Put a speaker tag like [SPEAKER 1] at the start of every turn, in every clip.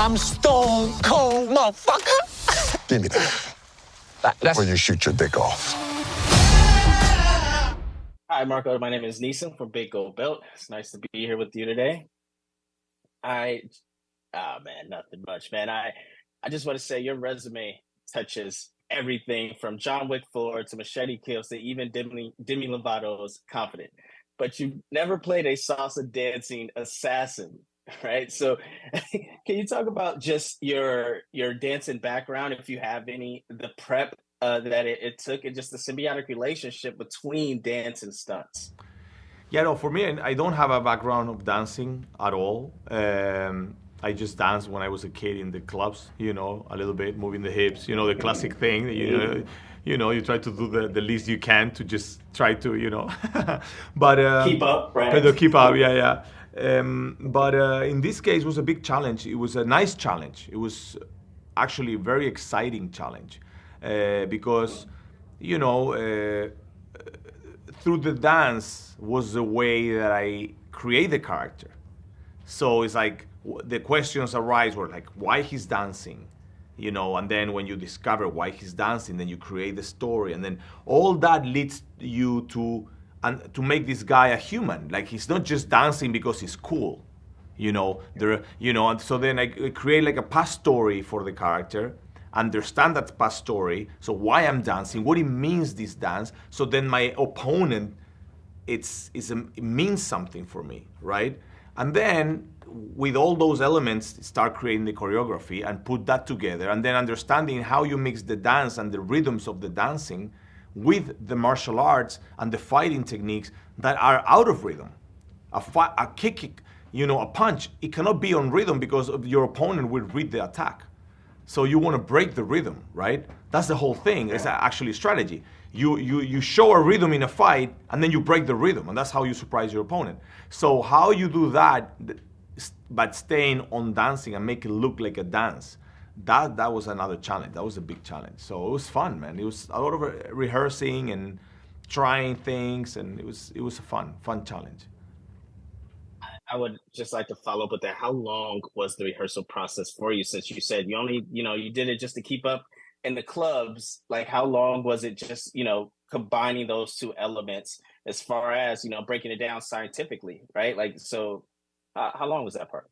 [SPEAKER 1] I'm stone cold, motherfucker.
[SPEAKER 2] Give me that. Before you shoot your dick off.
[SPEAKER 3] Hi, Marko. My name is Neeson from Big Gold Belt. It's nice to be here with you today. Nothing much, man. I just want to say your resume touches everything from John Wick 4 to Machete Kills to even Demi Lovato's Confident. But you never played a salsa dancing assassin, right? So can you talk about just your dancing background, if you have any, the prep that it took, and just the symbiotic relationship between dance and stunts?
[SPEAKER 4] Yeah, no, for me, I don't have a background of dancing at all. I just danced when I was a kid in the clubs, a little bit, moving the hips, the classic thing. You try to do the least you can to just try to, but
[SPEAKER 3] keep up, right?
[SPEAKER 4] Keep up, yeah. But in this case, it was a big challenge. It was a nice challenge. It was actually a very exciting challenge because, through the dance was the way that I create the character. So it's like the questions arise were like, why he's dancing, and then when you discover why he's dancing, then you create the story, and then all that leads you to make this guy a human. Like, he's not just dancing because he's cool, and so then I create like a past story for the character, understand that past story, so why I'm dancing, what it means, this dance, so then my opponent, it means something for me, right? And then with all those elements, start creating the choreography and put that together, and then understanding how you mix the dance and the rhythms of the dancing with the martial arts and the fighting techniques that are out of rhythm. A kick, a punch, it cannot be on rhythm because your opponent will read the attack. So you want to break the rhythm, right? That's the whole thing. It's actually strategy. You show a rhythm in a fight, and then you break the rhythm, and that's how you surprise your opponent. So how you do that, but staying on dancing and make it look like a dance, that was another challenge. That was a big challenge. So it was fun, man. It was a lot of rehearsing and trying things, and it was a fun challenge.
[SPEAKER 3] I would just like to follow up with that. How long was the rehearsal process for you? Since you said you only, you did it just to keep up in the clubs, like how long was it just, combining those two elements as far as, breaking it down scientifically, right? Like, so how long was that part?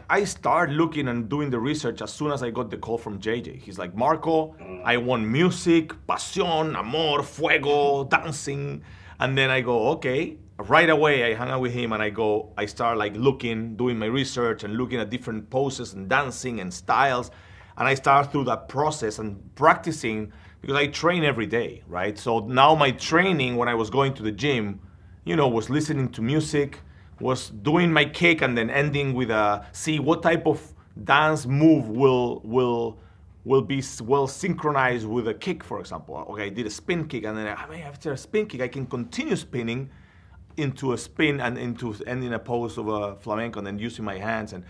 [SPEAKER 4] I started looking and doing the research as soon as I got the call from JJ. He's like, Marko, I want music, pasión, amor, fuego, dancing. And then I go, okay. Right away, I hang out with him and I start like looking, doing my research and looking at different poses and dancing and styles. And I start through that process and practicing because I train every day, right? So now my training when I was going to the gym, was listening to music, was doing my kick and then ending with see what type of dance move will be well synchronized with a kick, for example. Okay, I did a spin kick, and then after a spin kick, I can continue spinning into a spin and into ending a pose of a flamenco, and then using my hands, and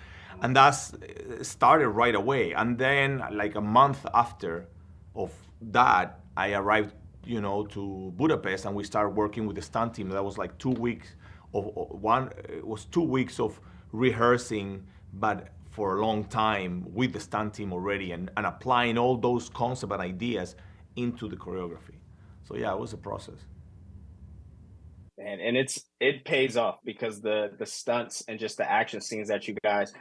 [SPEAKER 4] that's started right away. And then like a month after of that, I arrived, to Budapest, and we started working with the stunt team. That was like 2 weeks it was 2 weeks of rehearsing, but for a long time with the stunt team already, and applying all those concepts and ideas into the choreography. So yeah, it was a process.
[SPEAKER 3] And it pays off because the stunts and just the action scenes that you guys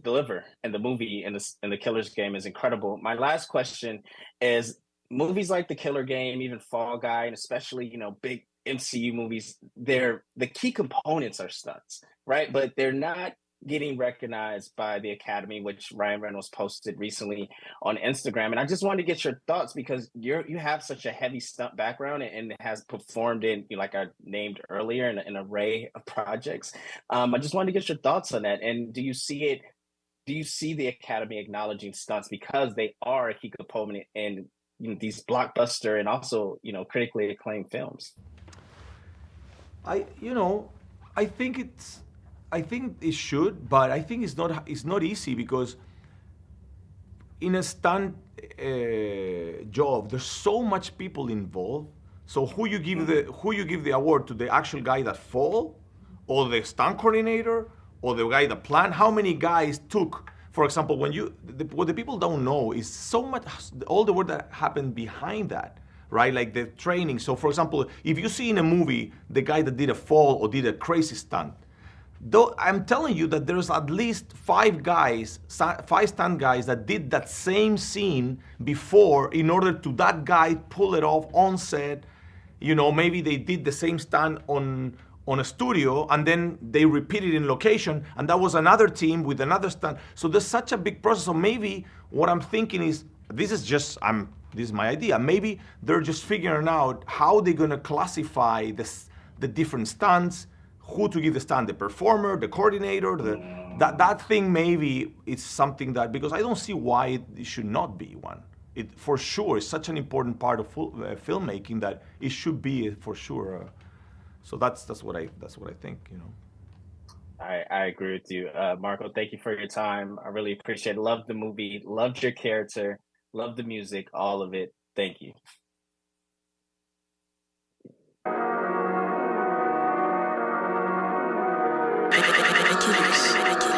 [SPEAKER 3] deliver in the movie and the Killer's Game is incredible. My last question is, movies like The Killer Game, even Fall Guy, and especially big MCU movies, the key components are stunts, right? But they're not getting recognized by the Academy, which Ryan Reynolds posted recently on Instagram. And I just wanted to get your thoughts because you have such a heavy stunt background and has performed in, like I named earlier, in an array of projects. I just wanted to get your thoughts on that. And do you see the Academy acknowledging stunts because they are a key component in these blockbuster and also, critically acclaimed films?
[SPEAKER 4] I think it should, but I think it's not easy because in a stunt job, there's so much people involved. So who you give the award to, the actual guy that fall, or the stunt coordinator, or the guy that planned, how many guys took. For example, when what the people don't know is so much, all the work that happened behind that, right? Like the training. So for example, if you see in a movie the guy that did a fall or did a crazy stunt, though I'm telling you that there's at least 5 stunt guys that did that same scene before in order to that guy pull it off on set. You know, maybe they did the same stunt on a studio and then they repeated in location, and that was another team with another stunt. So there's such a big process. So maybe what I'm thinking is, this is my idea. Maybe they're just figuring out how they're gonna classify the different stunts, who to give the stunt, the performer, the coordinator, that thing. Maybe it's something that, because I don't see why it should not be one. It for sure is such an important part of filmmaking that it should be for sure. So that's what I think. You know.
[SPEAKER 3] I agree with you, Marco. Thank you for your time. I really appreciate it. Loved the movie. Loved your character. Loved the music. All of it. Thank you.
[SPEAKER 5] I